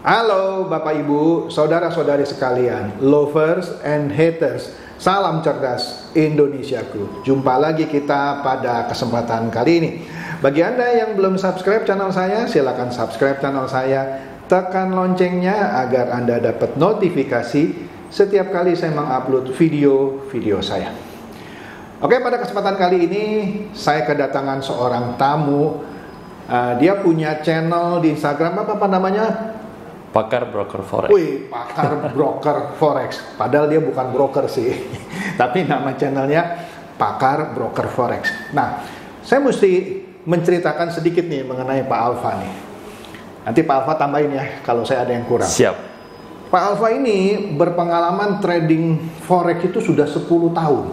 Halo Bapak Ibu, saudara-saudari sekalian, lovers and haters, salam cerdas Indonesiaku. Jumpa lagi kita pada kesempatan kali ini. Bagi Anda yang belum subscribe channel saya, silakan subscribe channel saya, tekan loncengnya agar Anda dapat notifikasi setiap kali saya mengupload video-video saya. Oke, pada kesempatan kali ini saya kedatangan seorang tamu. Dia punya channel di Instagram, apa namanya? Pakar Broker Forex. Wih, Pakar Broker Forex. Padahal dia bukan broker sih. Tapi nama channelnya Pakar Broker Forex. Nah, saya mesti menceritakan sedikit nih mengenai Pak Alfa nih. Nanti Pak Alfa tambahin ya kalau saya ada yang kurang. Siap. Pak Alfa ini berpengalaman trading Forex itu sudah 10 tahun.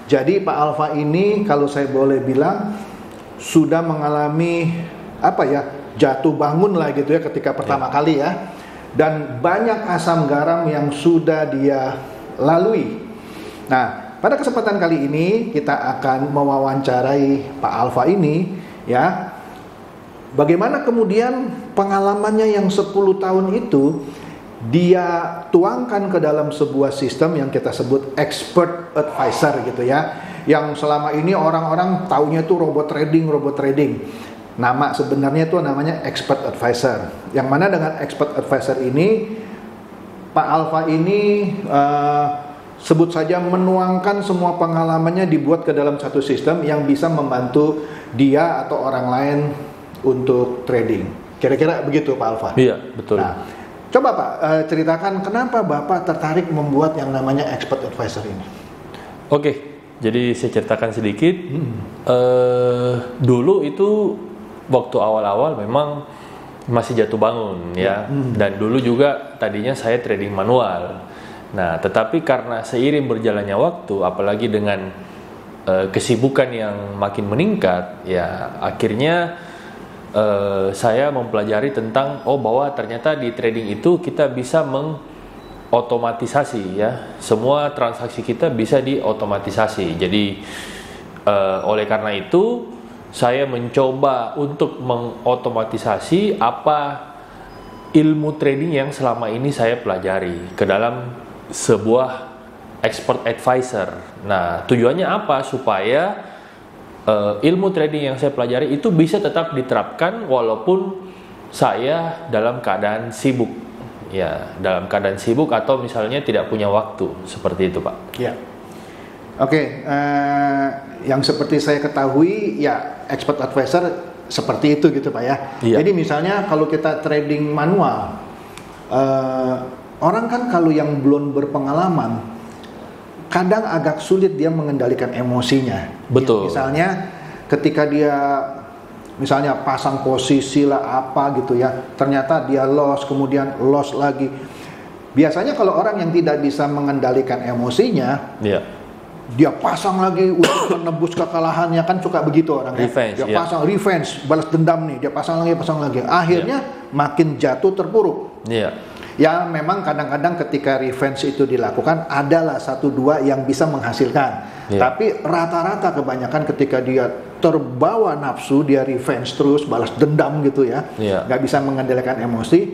Jadi Pak Alfa ini kalau saya boleh bilang sudah mengalami jatuh bangun lah gitu ya ketika pertama kali ya, dan banyak asam garam yang sudah dia lalui. Nah, pada kesempatan kali ini kita akan mewawancarai Pak Alfa ini ya, bagaimana kemudian pengalamannya yang 10 tahun itu dia tuangkan ke dalam sebuah sistem yang kita sebut expert advisor gitu ya, yang selama ini orang-orang taunya itu robot trading. Nama sebenarnya itu namanya expert advisor. Yang mana dengan expert advisor ini Pak Alfa ini sebut saja menuangkan semua pengalamannya dibuat ke dalam satu sistem yang bisa membantu dia atau orang lain untuk trading. Kira-kira begitu Pak Alfa? Iya, betul. Nah, coba Pak ceritakan kenapa Bapak tertarik membuat yang namanya expert advisor ini? Oke, jadi saya ceritakan sedikit. Dulu itu waktu awal-awal memang masih jatuh bangun ya. Dan dulu juga tadinya saya trading manual. Nah, tetapi karena seiring berjalannya waktu, apalagi dengan kesibukan yang makin meningkat, ya akhirnya saya mempelajari tentang bahwa ternyata di trading itu kita bisa mengotomatisasi ya. Semua transaksi kita bisa diotomatisasi. Jadi oleh karena itu saya mencoba untuk mengotomatisasi apa ilmu trading yang selama ini saya pelajari ke dalam sebuah expert advisor. Nah, tujuannya apa? Supaya ilmu trading yang saya pelajari itu bisa tetap diterapkan walaupun saya dalam keadaan sibuk. Ya, dalam keadaan sibuk atau misalnya tidak punya waktu, seperti itu, Pak. Ya. Oke, yang seperti saya ketahui ya expert advisor seperti itu gitu Pak ya. Iya. Jadi misalnya kalau kita trading manual, orang kan kalau yang belum berpengalaman kadang agak sulit dia mengendalikan emosinya. Betul. Misalnya ketika dia misalnya pasang posisi lah apa gitu ya, ternyata dia loss kemudian loss lagi. Biasanya kalau orang yang tidak bisa mengendalikan emosinya, dia pasang lagi untuk menebus kekalahannya, kan suka begitu orang revenge, dia pasang revenge, balas dendam nih, dia pasang lagi, akhirnya makin jatuh terpuruk. Ya memang kadang-kadang ketika revenge itu dilakukan adalah 1-2 yang bisa menghasilkan, tapi rata-rata kebanyakan ketika dia terbawa nafsu, dia revenge terus, balas dendam gitu ya, nggak bisa mengendalikan emosi,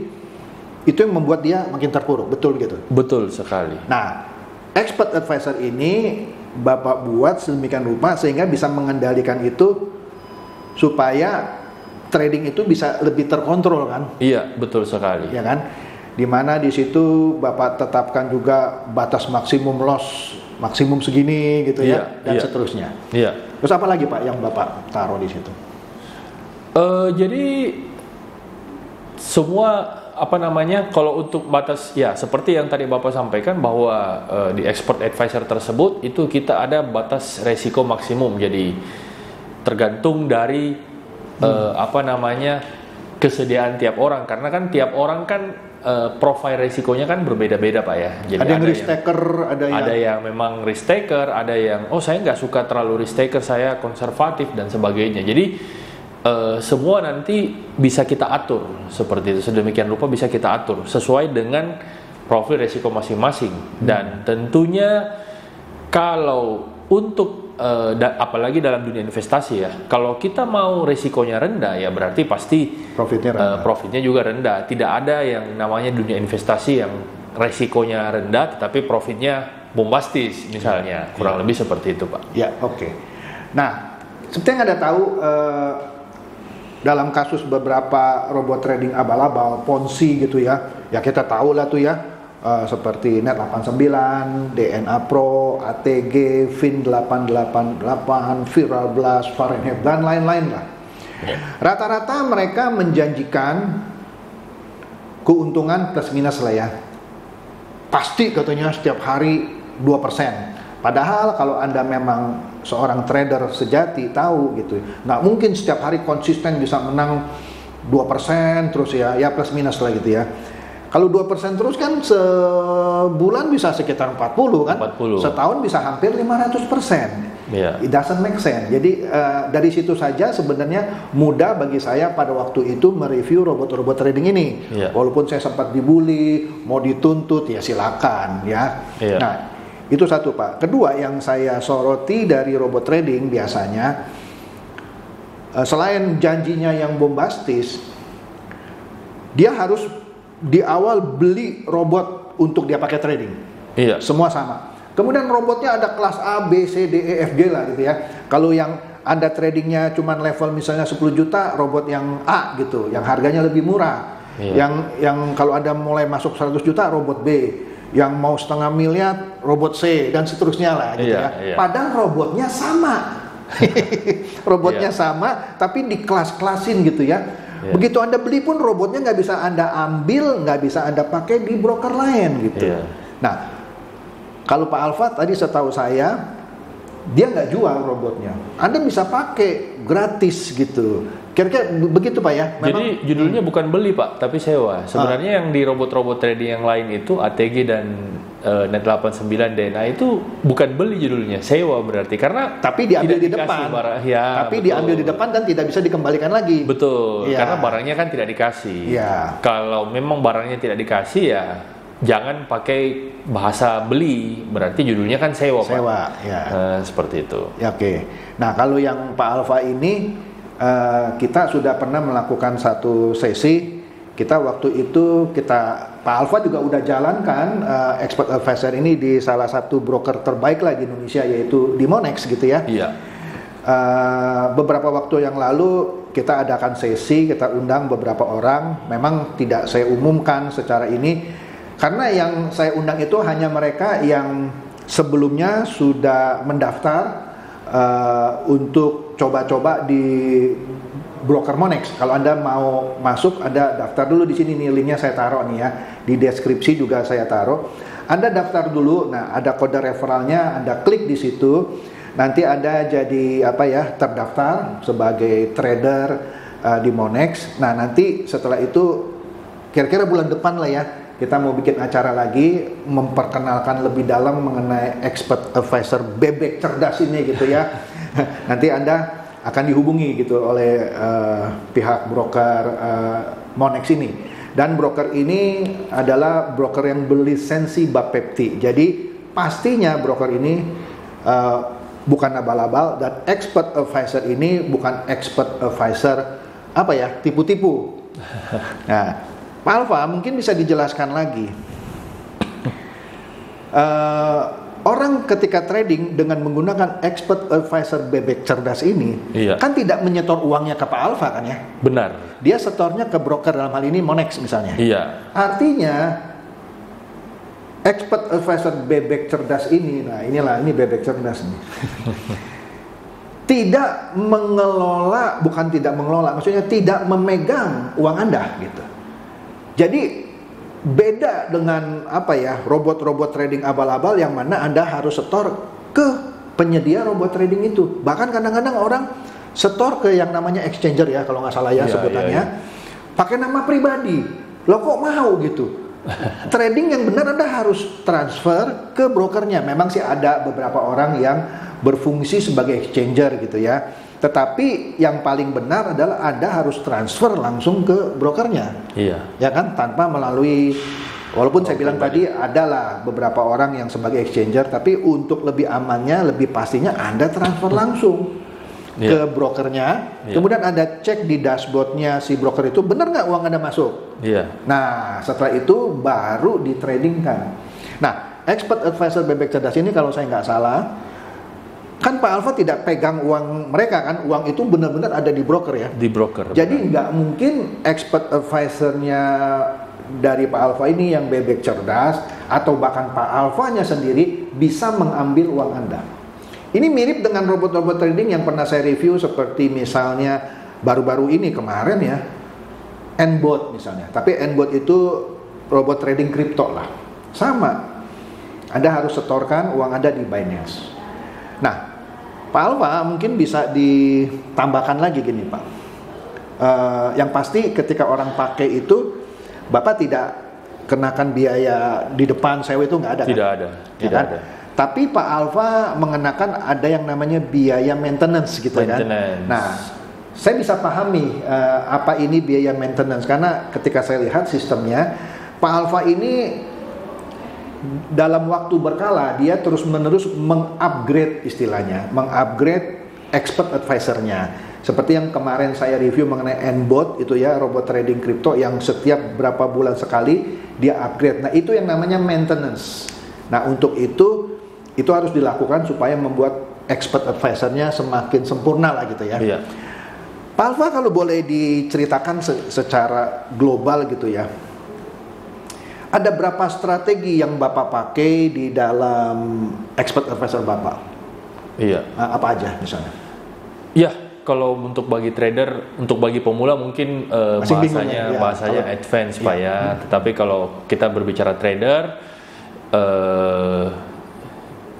itu yang membuat dia makin terpuruk. Betul gitu? Betul sekali. Nah, expert advisor ini Bapak buat sedemikian rupa sehingga bisa mengendalikan itu supaya trading itu bisa lebih terkontrol kan? Iya, betul sekali. Ya kan? Dimana di situ Bapak tetapkan juga batas maksimum loss, maksimum segini gitu ya, dan seterusnya. Terus apa lagi Pak yang Bapak taruh di situ? Jadi semua kalau untuk batas ya seperti yang tadi Bapak sampaikan bahwa di expert advisor tersebut itu kita ada batas resiko maksimum. Jadi tergantung dari kesediaan tiap orang, karena kan tiap orang kan profil resikonya kan berbeda-beda Pak ya. Jadi ada yang risk taker, ada yang memang risk taker, ada yang saya nggak suka terlalu risk taker, saya konservatif dan sebagainya. Jadi semua nanti bisa kita atur seperti itu, sedemikian rupa bisa kita atur sesuai dengan profil resiko masing-masing. Dan tentunya kalau untuk apalagi dalam dunia investasi ya, kalau kita mau resikonya rendah ya berarti pasti profitnya juga rendah. Tidak ada yang namanya dunia investasi yang resikonya rendah tetapi profitnya bombastis misalnya, kurang lebih seperti itu Pak. Ya, oke. Nah, seperti yang Anda tahu, dalam kasus beberapa robot trading abal-abal, Ponzi gitu ya, ya kita tahu lah tuh ya, seperti Net89, DNA Pro, ATG, Fin888, Viral Blast, Fahrenheit, dan lain-lain lah. Rata-rata mereka menjanjikan keuntungan plus minus lah ya. Pasti katanya setiap hari 2%. Padahal kalau Anda memang seorang trader sejati tahu gitu, nggak mungkin setiap hari konsisten bisa menang 2% terus ya plus minus lah gitu ya. Kalau 2% terus kan sebulan bisa sekitar 40 kan? 40. Setahun bisa hampir 500%. Yeah. It doesn't make sense. Jadi dari situ saja sebenarnya mudah bagi saya pada waktu itu mereview robot-robot trading ini. Yeah. Walaupun saya sempat dibully, mau dituntut ya silakan ya. Yeah. Nah, itu satu Pak. Kedua yang saya soroti dari robot trading biasanya selain janjinya yang bombastis, dia harus di awal beli robot untuk dia pakai trading. Iya. Semua sama. Kemudian robotnya ada kelas A, B, C, D, E, F, G lah gitu ya. Kalau yang Anda tradingnya cuma level misalnya 10 juta, robot yang A gitu, yang harganya lebih murah. Iya. Yang kalau Anda mulai masuk 100 juta, robot B. Yang mau setengah miliar, robot C, dan seterusnya lah gitu ya. Iya. Padahal robotnya sama. Robotnya sama, tapi di kelas-kelasin gitu ya. Begitu Anda beli pun robotnya nggak bisa Anda ambil, nggak bisa Anda pakai di broker lain gitu. Nah, kalau Pak Alfa tadi setahu saya, dia nggak jual robotnya. Anda bisa pakai gratis gitu. Kira-kira begitu Pak ya? Memang, jadi judulnya bukan beli Pak, tapi sewa. Sebenarnya yang di robot-robot trading yang lain itu ATG dan Net89 DNA itu bukan beli judulnya, sewa berarti. Karena tapi diambil di depan. Tapi betul. Diambil di depan dan tidak bisa dikembalikan lagi. Betul. Ya. Karena barangnya kan tidak dikasih. Ya. Kalau memang barangnya tidak dikasih ya jangan pakai bahasa beli, berarti judulnya kan sewa Pak. Sewa, ya. Seperti itu. Ya, oke. Nah, kalau yang Pak Alfa ini kita sudah pernah melakukan satu sesi. Kita waktu itu Pak Alfa juga udah jalankan expert advisor ini di salah satu broker terbaik lah di Indonesia, yaitu di Monex gitu ya. Iya. Beberapa waktu yang lalu kita adakan sesi, kita undang beberapa orang. Memang tidak saya umumkan secara ini karena yang saya undang itu hanya mereka yang sebelumnya sudah mendaftar untuk coba-coba di broker Monex. Kalau Anda mau masuk, Anda daftar dulu di sini nih, linknya saya taruh nih ya, di deskripsi juga saya taruh. Anda daftar dulu, nah ada kode referralnya, Anda klik di situ, nanti Anda jadi terdaftar sebagai trader di Monex. Nah nanti setelah itu kira-kira bulan depan lah ya, kita mau bikin acara lagi memperkenalkan lebih dalam mengenai expert advisor bebek cerdas ini gitu ya. Nanti Anda akan dihubungi gitu oleh pihak broker Monex ini. Dan broker ini adalah broker yang berlisensi Bapepti. Jadi pastinya broker ini bukan abal-abal, dan expert advisor ini bukan expert advisor tipu-tipu. Nah, Pak Alfa mungkin bisa dijelaskan lagi. Orang ketika trading dengan menggunakan expert advisor bebek cerdas ini, kan tidak menyetor uangnya ke Pak Alfa kan ya? Benar. Dia setornya ke broker, dalam hal ini Monex misalnya. Iya. Artinya expert advisor bebek cerdas ini, nah ini bebek cerdas nih. Tidak mengelola, maksudnya tidak memegang uang Anda gitu. Jadi beda dengan robot-robot trading abal-abal yang mana Anda harus setor ke penyedia robot trading itu. Bahkan kadang-kadang orang setor ke yang namanya exchanger ya, kalau nggak salah ya sebutannya, pakai nama pribadi. Loh kok mau gitu? Trading yang benar Anda harus transfer ke brokernya. Memang sih ada beberapa orang yang berfungsi sebagai exchanger gitu ya. Tetapi yang paling benar adalah Anda harus transfer langsung ke brokernya. Iya. Ya kan, tanpa melalui Walaupun saya bilang tadi adalah beberapa orang yang sebagai exchanger, tapi untuk lebih amannya, lebih pastinya Anda transfer langsung ke brokernya, kemudian Anda cek di dashboardnya si broker itu benar nggak uang Anda masuk. Nah, setelah itu baru ditradingkan. Nah, expert advisor bebek cerdas ini kalau saya nggak salah, kan Pak Alfa tidak pegang uang mereka kan, uang itu benar-benar ada di broker ya. Di broker. Jadi nggak mungkin expert advisornya dari Pak Alfa ini yang bebek cerdas atau bahkan Pak Alfanya sendiri bisa mengambil uang Anda. Ini mirip dengan robot-robot trading yang pernah saya review seperti misalnya baru-baru ini kemarin ya, Nbot misalnya. Tapi Nbot itu robot trading kripto lah. Sama, Anda harus setorkan uang Anda di Binance. Nah, Pak Alfa mungkin bisa ditambahkan lagi gini Pak. Yang pasti ketika orang pakai itu, Bapak tidak kenakan biaya di depan sewa itu nggak ada. Tidak kan? ada. Tidak kan? Ada. Tapi Pak Alfa mengenakan ada yang namanya biaya maintenance gitu kan. Nah, saya bisa pahami apa ini biaya maintenance karena ketika saya lihat sistemnya, Pak Alfa ini dalam waktu berkala dia terus-menerus mengupgrade istilahnya, mengupgrade expert advisornya. Seperti yang kemarin saya review mengenai Nbot itu ya, robot trading kripto yang setiap berapa bulan sekali dia upgrade. Nah, itu yang namanya maintenance. Nah, untuk itu harus dilakukan supaya membuat expert advisornya semakin sempurna lah gitu ya. Iya. Pak Alfa kalau boleh diceritakan secara global gitu ya. Ada berapa strategi yang Bapak pakai di dalam expert advisor Bapak? Iya. Apa aja misalnya? Iya, kalau untuk bagi trader, untuk bagi pemula mungkin bahasanya advance Pak ya. Tetapi kalau kita berbicara trader,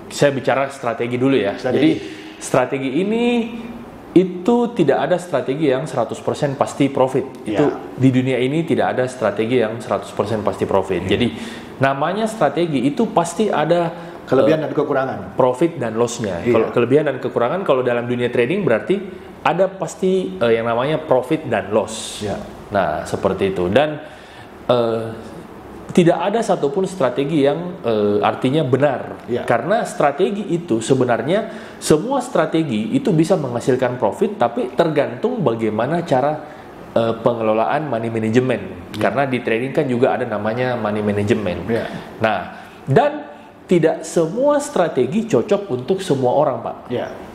saya bicara strategi dulu ya. Jadi strategi ini itu tidak ada strategi yang 100% pasti profit. Itu di dunia ini tidak ada strategi yang 100% pasti profit. Jadi namanya strategi itu pasti ada kelebihan dan kekurangan, profit dan loss-nya. Kalau kelebihan dan kekurangan kalau dalam dunia trading berarti ada pasti yang namanya profit dan loss. Nah, seperti itu. Dan tidak ada satupun strategi yang artinya benar, karena strategi itu sebenarnya semua strategi itu bisa menghasilkan profit, tapi tergantung bagaimana cara pengelolaan money management. Karena di trading kan juga ada namanya money management. Nah, dan tidak semua strategi cocok untuk semua orang, Pak.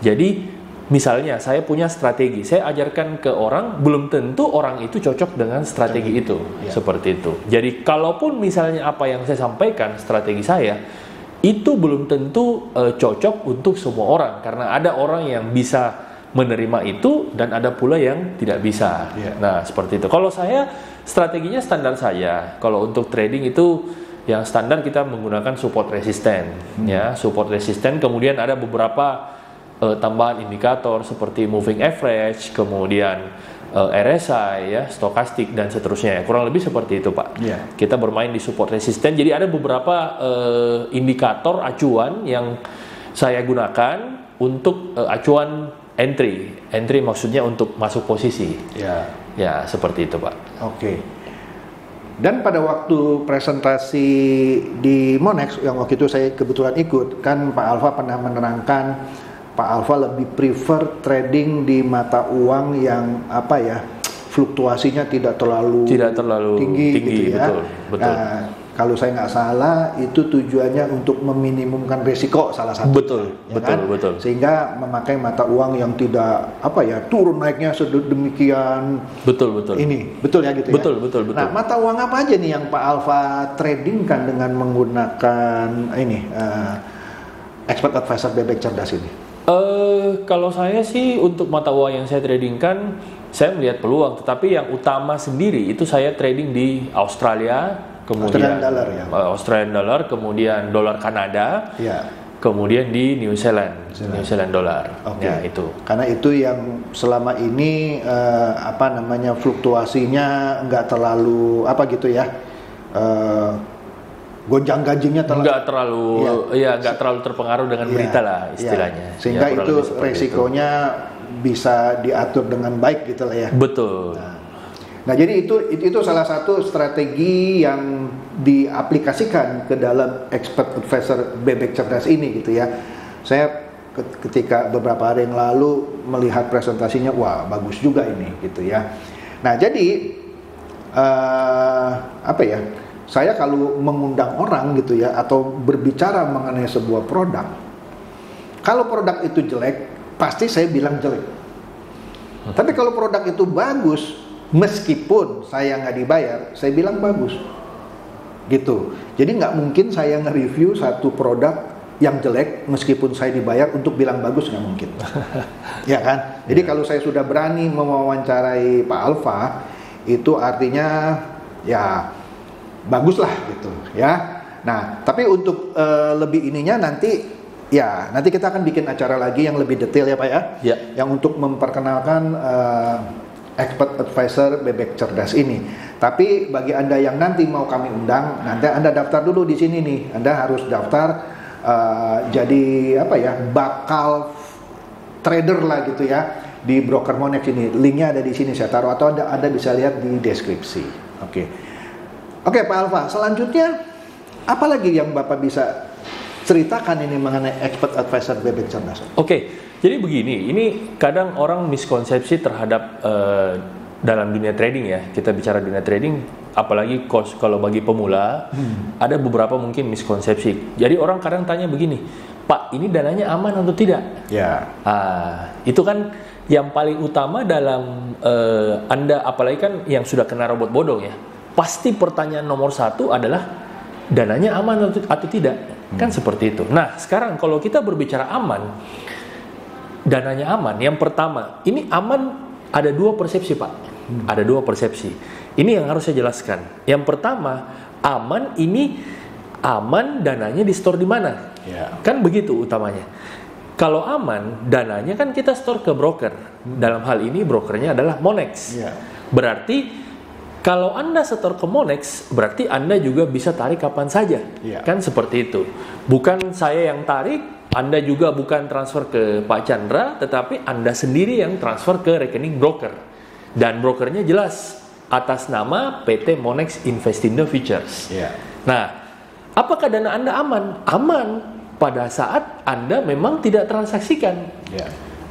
Jadi misalnya saya punya strategi, saya ajarkan ke orang, belum tentu orang itu cocok dengan strategi itu, seperti itu. Jadi kalaupun misalnya apa yang saya sampaikan, strategi saya, itu belum tentu cocok untuk semua orang. Karena ada orang yang bisa menerima itu, dan ada pula yang tidak bisa. Nah, seperti itu. Kalau saya, strateginya standar saya. Kalau untuk trading itu, yang standar kita menggunakan support resisten. Ya, support resisten, kemudian ada beberapa tambahan indikator seperti moving average, kemudian RSI ya, stokastik dan seterusnya. Kurang lebih seperti itu, Pak. Kita bermain di support resisten. Jadi ada beberapa indikator acuan yang saya gunakan untuk acuan entry. Entry maksudnya untuk masuk posisi. Ya, seperti itu, Pak. Oke. Dan pada waktu presentasi di Monex yang waktu itu saya kebetulan ikut, kan Pak Alfa pernah menerangkan Pak Alfa lebih prefer trading di mata uang yang apa ya, fluktuasinya tidak terlalu tinggi gitu ya. Betul. Nah, kalau saya nggak salah itu tujuannya untuk meminimumkan risiko salah satu. Betul. Sehingga memakai mata uang yang tidak apa ya, turun naiknya sedemikian. Betul. Ini betul ya gitu ya. Betul. Nah, mata uang apa aja nih yang Pak Alfa tradingkan dengan menggunakan ini expert advisor bebek cerdas ini? Kalau saya sih untuk mata uang yang saya tradingkan, saya melihat peluang. Tetapi yang utama sendiri itu saya trading di Australia, kemudian Australian dollar, kemudian dolar Kanada, kemudian di New Zealand dollar. Ya, itu. Karena itu yang selama ini fluktuasinya nggak terlalu gonjang-ganjingnya nggak terlalu terpengaruh dengan berita lah istilahnya. Sehingga itu resikonya bisa diatur dengan baik gitu lah ya. Betul. Nah, jadi itu salah satu strategi yang diaplikasikan ke dalam expert advisor bebek cerdas ini gitu ya. Saya ketika beberapa hari yang lalu melihat presentasinya, wah bagus juga ini gitu ya. Nah, jadi apa ya? Saya kalau mengundang orang gitu ya atau berbicara mengenai sebuah produk, kalau produk itu jelek, pasti saya bilang jelek. Tapi kalau produk itu bagus, meskipun saya nggak dibayar, saya bilang bagus, gitu. Jadi nggak mungkin saya nge-review satu produk yang jelek meskipun saya dibayar untuk bilang bagus, nggak mungkin, ya kan? Jadi kalau saya sudah berani mewawancarai Pak Alfa, itu artinya ya bagus lah gitu, ya. Nah, tapi untuk lebih ininya nanti kita akan bikin acara lagi yang lebih detail ya Pak ya, yang untuk memperkenalkan expert advisor bebek cerdas ini. Tapi bagi Anda yang nanti mau kami undang, nanti Anda daftar dulu di sini nih. Anda harus daftar jadi apa ya, bakal trader lah gitu ya di broker Monex ini. Linknya ada di sini saya taruh, atau Anda bisa lihat di deskripsi. Oke Pak Alfa, selanjutnya apa lagi yang Bapak bisa ceritakan ini mengenai expert advisor bebek cerdas? Jadi begini, ini kadang orang miskonsepsi terhadap dalam dunia trading ya. Kita bicara dunia trading, apalagi kalau bagi pemula, ada beberapa mungkin miskonsepsi. Jadi orang kadang tanya begini, Pak, ini dananya aman atau tidak? Ya. Itu kan yang paling utama dalam Anda, apalagi kan yang sudah kena robot bodong ya. Pasti pertanyaan nomor satu adalah dananya aman atau tidak. Kan seperti itu. Nah, sekarang kalau kita berbicara aman, dananya aman. Yang pertama, ini aman ada dua persepsi Pak. Ada dua persepsi. Ini yang harus saya jelaskan. Yang pertama, aman ini aman dananya di store di mana? Kan begitu utamanya. Kalau aman, dananya kan kita store ke broker. Dalam hal ini brokernya adalah Monex. Berarti kalau Anda setor ke Monex, berarti Anda juga bisa tarik kapan saja. Kan seperti itu. Bukan saya yang tarik, Anda juga bukan transfer ke Pak Chandra, tetapi Anda sendiri yang transfer ke rekening broker. Dan brokernya jelas atas nama PT Monex Investindo Futures. Nah, apakah dana Anda aman? Aman pada saat Anda memang tidak transaksikan.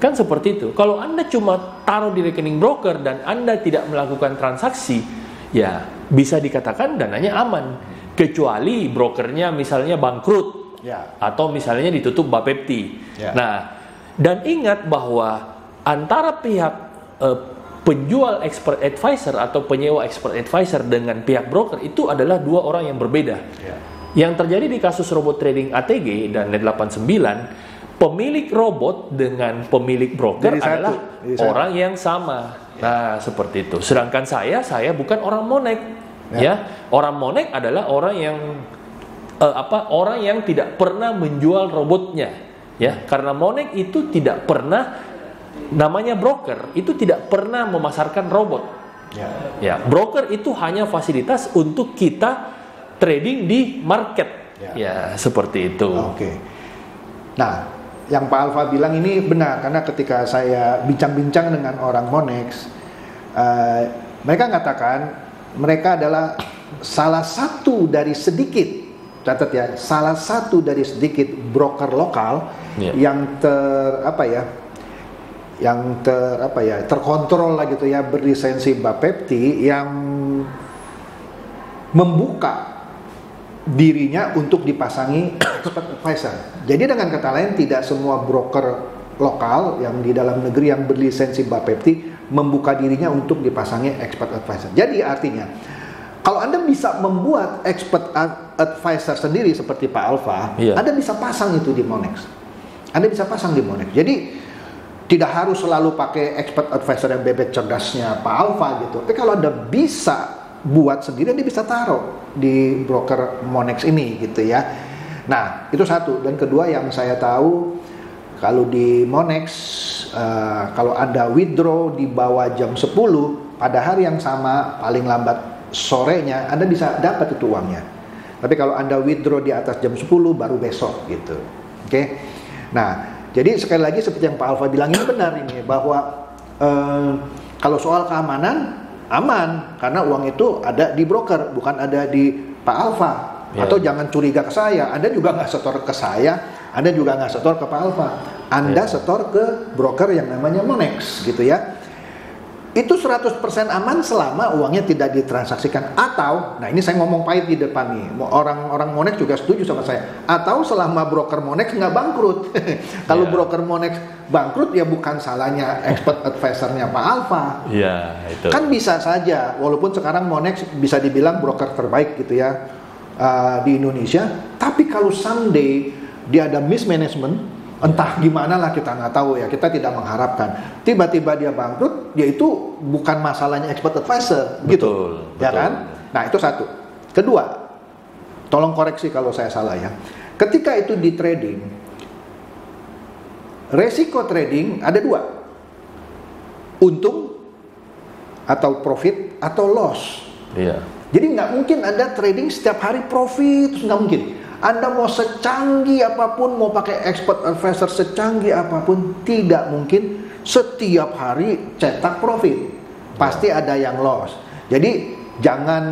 Kan seperti itu. Kalau Anda cuma taruh di rekening broker dan Anda tidak melakukan transaksi, ya bisa dikatakan dananya aman. Kecuali brokernya misalnya bangkrut, atau misalnya ditutup Bapepti. Nah, dan ingat bahwa antara pihak penjual expert advisor atau penyewa expert advisor dengan pihak broker itu adalah dua orang yang berbeda. Yang terjadi di kasus robot trading ATG dan Net89, pemilik robot dengan pemilik broker adalah orang yang sama. Nah, seperti itu. Sedangkan saya bukan orang Monex, ya. Orang Monex adalah orang yang orang yang tidak pernah menjual robotnya, ya. Karena Monex itu tidak pernah, namanya broker, itu tidak pernah memasarkan robot. Ya, broker itu hanya fasilitas untuk kita trading di market. Ya, seperti itu. Nah, yang Pak Alfa bilang ini benar, karena ketika saya bincang-bincang dengan orang Monex, mereka mengatakan mereka adalah salah satu dari sedikit, catat ya, salah satu dari sedikit broker lokal yang terkontrol lah gitu ya, berlisensi Bapepti, yang membuka dirinya untuk dipasangi expert advisor. Jadi dengan kata lain, tidak semua broker lokal yang di dalam negeri yang berlisensi Bapepti membuka dirinya untuk dipasangi expert advisor. Jadi artinya, kalau Anda bisa membuat expert advisor sendiri seperti Pak Alfa, Anda bisa pasang itu di Monex. Anda bisa pasang di Monex. Jadi tidak harus selalu pakai expert advisor yang bebek cerdasnya Pak Alfa gitu. Tapi kalau Anda bisa buat sendiri, Anda bisa taruh di broker Monex ini gitu ya. Nah, itu satu. Dan kedua yang saya tahu, kalau di Monex, kalau Anda withdraw di bawah jam 10, pada hari yang sama, paling lambat sorenya, Anda bisa dapat itu uangnya. Tapi kalau Anda withdraw di atas jam 10, baru besok gitu. Oke? Nah, jadi sekali lagi seperti yang Pak Alfa bilang, ini benar ini, bahwa kalau soal keamanan, aman karena uang itu ada di broker, bukan ada di Pak Alfa. Atau jangan curiga ke saya, Anda juga nggak setor ke saya, Anda juga nggak setor ke Pak Alfa, Anda setor ke broker yang namanya Monex gitu ya. Itu 100% aman selama uangnya tidak ditransaksikan. Atau, nah ini saya ngomong pahit di depan nih, orang-orang Monex juga setuju sama saya. Atau selama broker Monex nggak bangkrut. Kalau broker Monex bangkrut ya bukan salahnya expert advisor-nya Pak Alfa. Iya, itu. Kan bisa saja, walaupun sekarang Monex bisa dibilang broker terbaik gitu ya di Indonesia. Tapi kalau someday dia ada mismanagement, entah gimana lah kita nggak tahu ya, kita tidak mengharapkan. Tiba-tiba dia bangkrut, ya itu bukan masalahnya expert advisor, gitu, ya kan? Nah itu satu. Kedua, tolong koreksi kalau saya salah ya. Ketika itu di trading, resiko trading ada dua, untung atau profit atau loss. Iya. Jadi nggak mungkin ada trading setiap hari profit, terus nggak mungkin. Anda mau secanggih apapun, mau pakai expert advisor secanggih apapun, tidak mungkin setiap hari cetak profit. Pasti ada yang loss. Jadi jangan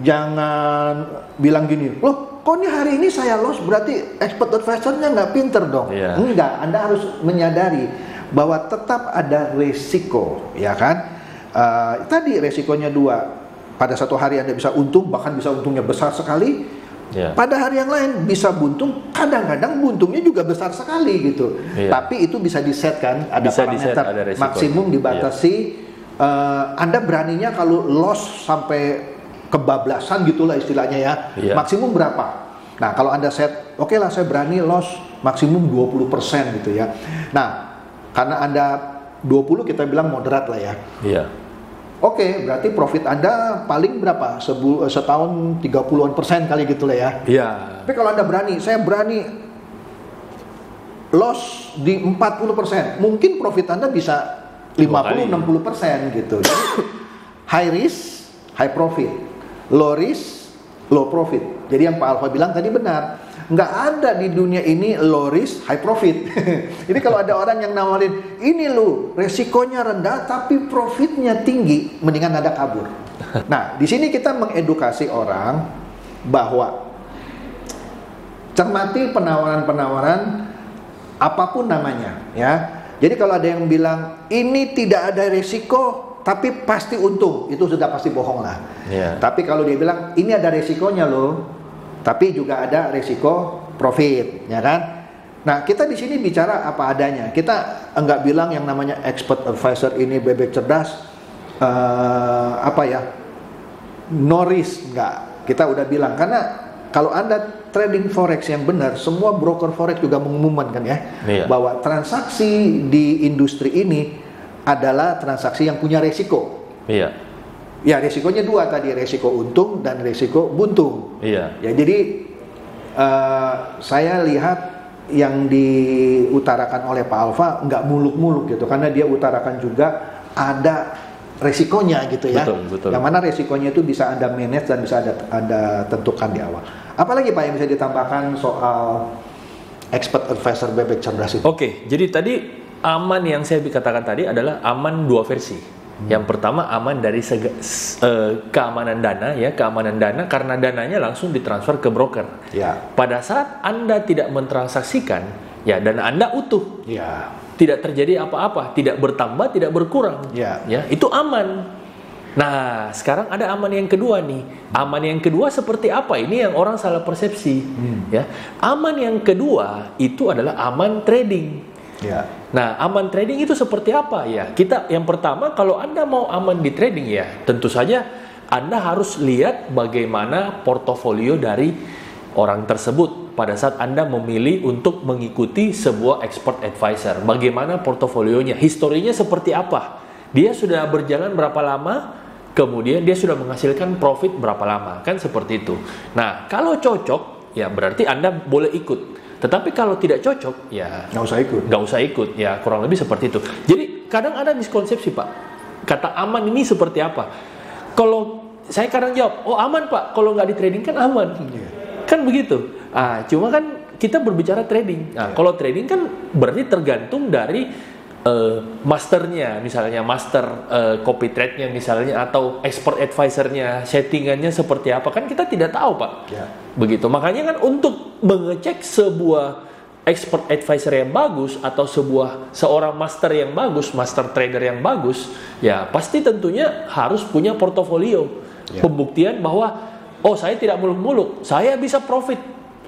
jangan bilang gini, loh kok ini hari ini saya loss, berarti expert advisornya nggak pinter dong. Enggak, Anda harus menyadari bahwa tetap ada resiko, ya kan? Tadi resikonya dua. Pada satu hari Anda bisa untung, bahkan bisa untungnya besar sekali. Pada hari yang lain bisa buntung, kadang-kadang buntungnya juga besar sekali gitu. Tapi itu bisa disetkan, ada parameter maksimum dibatasi. Anda beraninya kalau loss sampai kebablasan gitulah istilahnya ya. Maksimum berapa? Nah kalau Anda set, oke lah saya berani loss maksimum 20% gitu ya. Nah karena Anda 20 kita bilang moderat lah ya. Oke, berarti profit Anda paling berapa? Setahun 30% kali gitu lah ya. Tapi kalau Anda berani, saya berani loss di 40%. Mungkin profit Anda bisa 50-60% gitu. Jadi, high risk, high profit. Low risk, low profit. Jadi yang Pak Alfa bilang tadi benar. Nggak ada di dunia ini low risk, high profit. Jadi kalau ada orang yang nawarin, ini lu resikonya rendah tapi profitnya tinggi, mendingan Anda kabur. Nah, di sini kita mengedukasi orang bahwa cermati penawaran-penawaran apapun namanya, ya. Jadi kalau ada yang bilang ini tidak ada resiko tapi pasti untung, itu sudah pasti bohong lah. Tapi kalau dia bilang ini ada resikonya loh, tapi juga ada resiko profit, ya kan? Nah, kita di sini bicara apa adanya. Kita enggak bilang yang namanya expert advisor ini bebek cerdas, no risk, enggak. Kita udah bilang karena kalau Anda trading forex yang benar, semua broker forex juga mengumumkan kan ya, bahwa transaksi di industri ini adalah transaksi yang punya resiko. Ya resikonya dua tadi, resiko untung dan resiko buntung. Ya jadi saya lihat yang diutarakan oleh Pak Alfa nggak muluk-muluk gitu, karena dia utarakan juga ada resikonya gitu ya. Betul. Yang mana resikonya itu bisa Anda manage dan bisa Anda tentukan di awal. Apalagi Pak yang bisa ditambahkan soal expert advisor bebek cerdas itu? Oke, jadi tadi aman yang saya katakan tadi adalah aman dua versi. Yang pertama aman dari keamanan dana ya, keamanan dana karena dananya langsung ditransfer ke broker. Pada saat Anda tidak mentransaksikan, ya dana Anda utuh. Tidak terjadi apa-apa, tidak bertambah, tidak berkurang. Ya, itu aman. Nah, sekarang ada aman yang kedua nih. Aman yang kedua seperti apa? Ini yang orang salah persepsi. Ya, aman yang kedua itu adalah aman trading. Nah, aman trading itu seperti apa ya? Kita yang pertama, kalau Anda mau aman di trading ya, tentu saja Anda harus lihat bagaimana portofolio dari orang tersebut pada saat Anda memilih untuk mengikuti sebuah expert advisor. Bagaimana portofolionya, historinya seperti apa? Dia sudah berjalan berapa lama? Kemudian dia sudah menghasilkan profit berapa lama? Kan seperti itu. Nah, kalau cocok, ya berarti Anda boleh ikut. Tetapi kalau tidak cocok, ya nggak usah ikut. Ya kurang lebih seperti itu. Jadi kadang ada miskonsepsi Pak. Kata aman ini seperti apa? Kalau saya kadang jawab, oh aman Pak. Kalau nggak di trading kan aman. Kan begitu. Cuma kan kita berbicara trading. Nah, kalau trading kan berarti tergantung dari masternya, misalnya master copy trade-nya misalnya, atau expert advisor-nya settingannya seperti apa, kan kita tidak tahu Pak. Begitu, makanya kan untuk mengecek sebuah expert advisor yang bagus atau seorang master yang bagus, master trader yang bagus, ya pasti tentunya harus punya portofolio pembuktian bahwa oh saya tidak muluk-muluk, saya bisa profit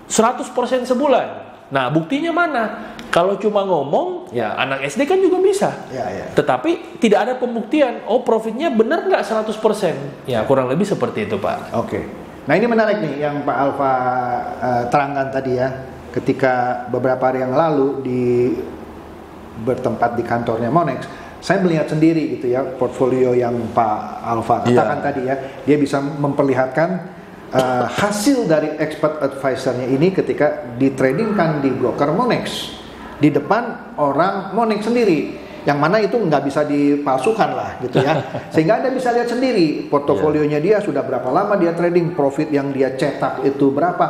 100% sebulan. Nah buktinya mana? Kalau cuma ngomong, ya anak SD kan juga bisa. Tetapi tidak ada pembuktian, oh profitnya benar nggak 100%. Ya kurang lebih seperti itu Pak. Oke. Nah ini menarik nih yang Pak Alfa terangkan tadi ya. Ketika beberapa hari yang lalu bertempat di kantornya Monex, saya melihat sendiri gitu ya portfolio yang Pak Alfa katakan tadi ya. Dia bisa memperlihatkan hasil dari expert advisor-nya ini ketika ditradingkan di broker Monex di depan orang Monex sendiri, yang mana itu nggak bisa dipalsukan lah gitu ya. Sehingga Anda bisa lihat sendiri portofolionya dia sudah berapa lama dia trading, profit yang dia cetak itu berapa.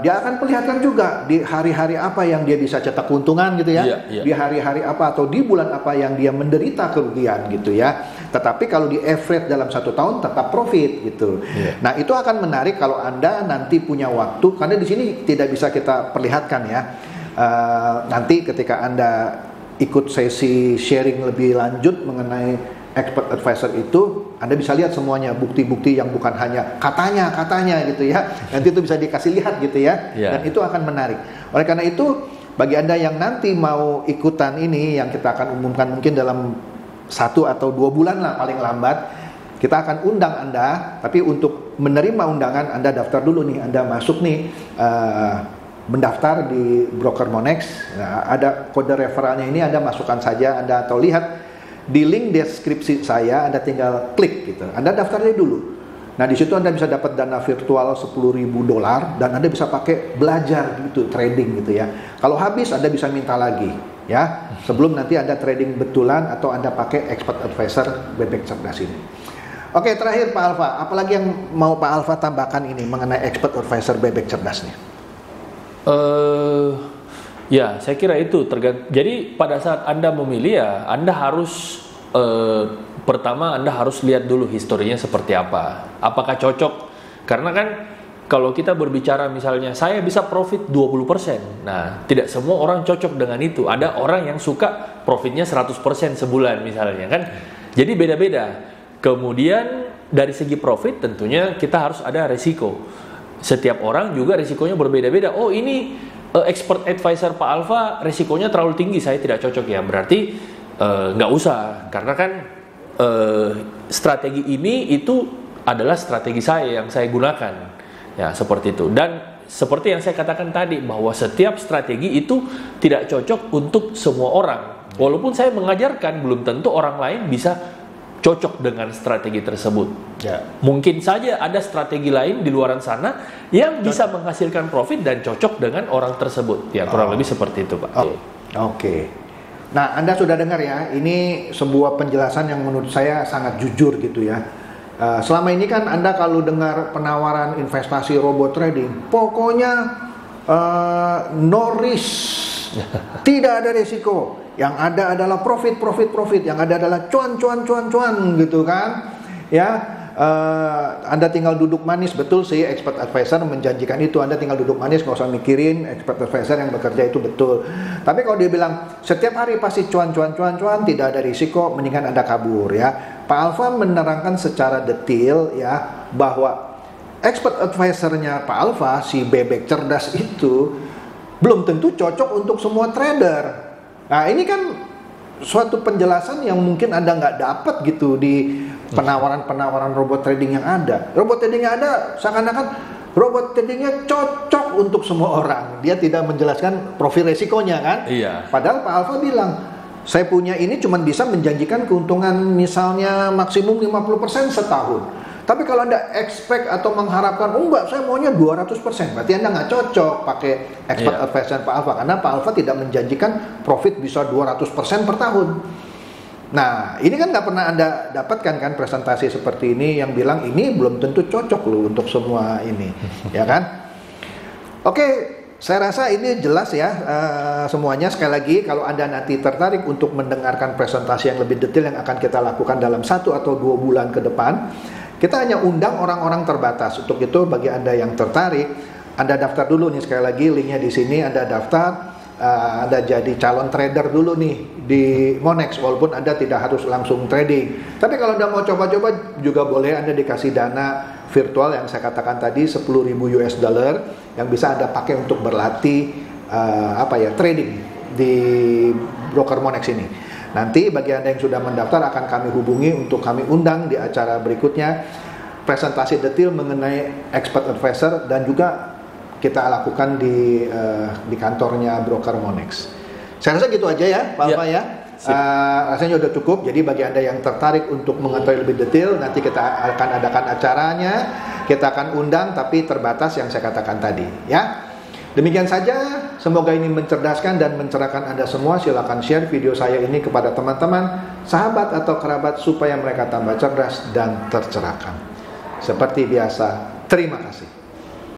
Dia akan perlihatkan juga di hari-hari apa yang dia bisa cetak keuntungan gitu ya, di hari-hari apa atau di bulan apa yang dia menderita kerugian gitu ya. Tetapi kalau di average dalam 1 tahun tetap profit gitu. Nah itu akan menarik kalau Anda nanti punya waktu, karena di sini tidak bisa kita perlihatkan ya. Nanti ketika Anda ikut sesi sharing lebih lanjut mengenai expert advisor itu, Anda bisa lihat semuanya, bukti-bukti yang bukan hanya katanya gitu ya. Nanti itu bisa dikasih lihat gitu ya. Dan itu akan menarik. Oleh karena itu, bagi Anda yang nanti mau ikutan ini, yang kita akan umumkan mungkin dalam 1 atau 2 bulan lah paling lambat, kita akan undang Anda. Tapi untuk menerima undangan, Anda daftar dulu nih, Anda masuk nih, mendaftar di broker Monex. Nah, ada kode referralnya ini, Anda masukkan saja, Anda atau lihat di link deskripsi saya, Anda tinggal klik gitu. Anda daftarnya dulu. Nah, di situ Anda bisa dapat dana virtual $10.000 dan Anda bisa pakai belajar gitu, trading gitu ya. Kalau habis Anda bisa minta lagi ya. Sebelum nanti Anda trading betulan atau Anda pakai expert advisor Bebek Cerdas ini. Oke, terakhir Pak Alfa, apalagi yang mau Pak Alfa tambahkan ini mengenai expert advisor Bebek Cerdas nih? Ya, saya kira itu tergantung. Jadi pada saat Anda memilih ya, Anda harus pertama Anda harus lihat dulu historinya seperti apa. Apakah cocok? Karena kan kalau kita berbicara misalnya saya bisa profit 20%. Nah, tidak semua orang cocok dengan itu. Ada orang yang suka profitnya 100% sebulan misalnya kan. Jadi beda-beda. Kemudian dari segi profit tentunya kita harus ada resiko. Setiap orang juga risikonya berbeda-beda. Oh ini expert advisor Pak Alfa risikonya terlalu tinggi, saya tidak cocok ya. Berarti nggak usah, karena kan strategi ini itu adalah strategi saya yang saya gunakan. Ya seperti itu. Dan seperti yang saya katakan tadi, bahwa setiap strategi itu tidak cocok untuk semua orang. Walaupun saya mengajarkan, belum tentu orang lain bisa cocok dengan strategi tersebut. Mungkin saja ada strategi lain di luar sana yang bisa menghasilkan profit dan cocok dengan orang tersebut. Ya kurang lebih seperti itu Pak. Oke. Nah Anda sudah dengar ya, ini sebuah penjelasan yang menurut saya sangat jujur gitu ya. Selama ini kan Anda kalau dengar penawaran investasi robot trading, pokoknya no risk. Tidak ada risiko. Yang ada adalah profit. Yang ada adalah cuan gitu kan. Ya, Anda tinggal duduk manis. Betul sih, expert advisor menjanjikan itu. Anda tinggal duduk manis, nggak usah mikirin. Expert advisor yang bekerja itu betul. Tapi kalau dia bilang setiap hari pasti cuan, tidak ada risiko, mendingan Anda kabur ya. Pak Alfa menerangkan secara detail ya bahwa expert advisornya Pak Alfa, si Bebek Cerdas itu belum tentu cocok untuk semua trader. Nah ini kan suatu penjelasan yang mungkin Anda nggak dapat gitu di penawaran-penawaran robot trading yang ada. Robot trading yang ada seakan-akan robot tradingnya cocok untuk semua orang. Dia tidak menjelaskan profil resikonya kan. Padahal Pak Alfa bilang, saya punya ini cuma bisa menjanjikan keuntungan misalnya maksimum 50% setahun. Tapi kalau Anda expect atau mengharapkan, oh enggak, saya maunya 200%, berarti Anda nggak cocok pakai expert advisor Pak Alfa, karena Pak Alfa tidak menjanjikan profit bisa 200% per tahun. Nah, ini kan nggak pernah Anda dapatkan kan presentasi seperti ini yang bilang ini belum tentu cocok loh untuk semua ini, ya kan? Oke, saya rasa ini jelas ya semuanya. Sekali lagi, kalau Anda nanti tertarik untuk mendengarkan presentasi yang lebih detail yang akan kita lakukan dalam 1 atau 2 bulan ke depan, kita hanya undang orang-orang terbatas. Untuk itu, bagi Anda yang tertarik, Anda daftar dulu nih, sekali lagi linknya di sini. Anda daftar, Anda jadi calon trader dulu nih di Monex, walaupun Anda tidak harus langsung trading. Tapi kalau Anda mau coba-coba juga boleh, Anda dikasih dana virtual yang saya katakan tadi, 10.000 US dollar yang bisa Anda pakai untuk berlatih trading di broker Monex ini. Nanti bagi Anda yang sudah mendaftar akan kami hubungi untuk kami undang di acara berikutnya, presentasi detail mengenai expert advisor, dan juga kita lakukan di kantornya broker Monex. Saya rasa gitu aja ya Pak Alfa ya. Rasanya udah cukup. Jadi bagi Anda yang tertarik untuk mengetahui lebih detail, nanti kita akan adakan acaranya, kita akan undang, tapi terbatas yang saya katakan tadi ya. Demikian saja, semoga ini mencerdaskan dan mencerahkan Anda semua. Silakan share video saya ini kepada teman-teman, sahabat atau kerabat, supaya mereka tambah cerdas dan tercerahkan. Seperti biasa, terima kasih.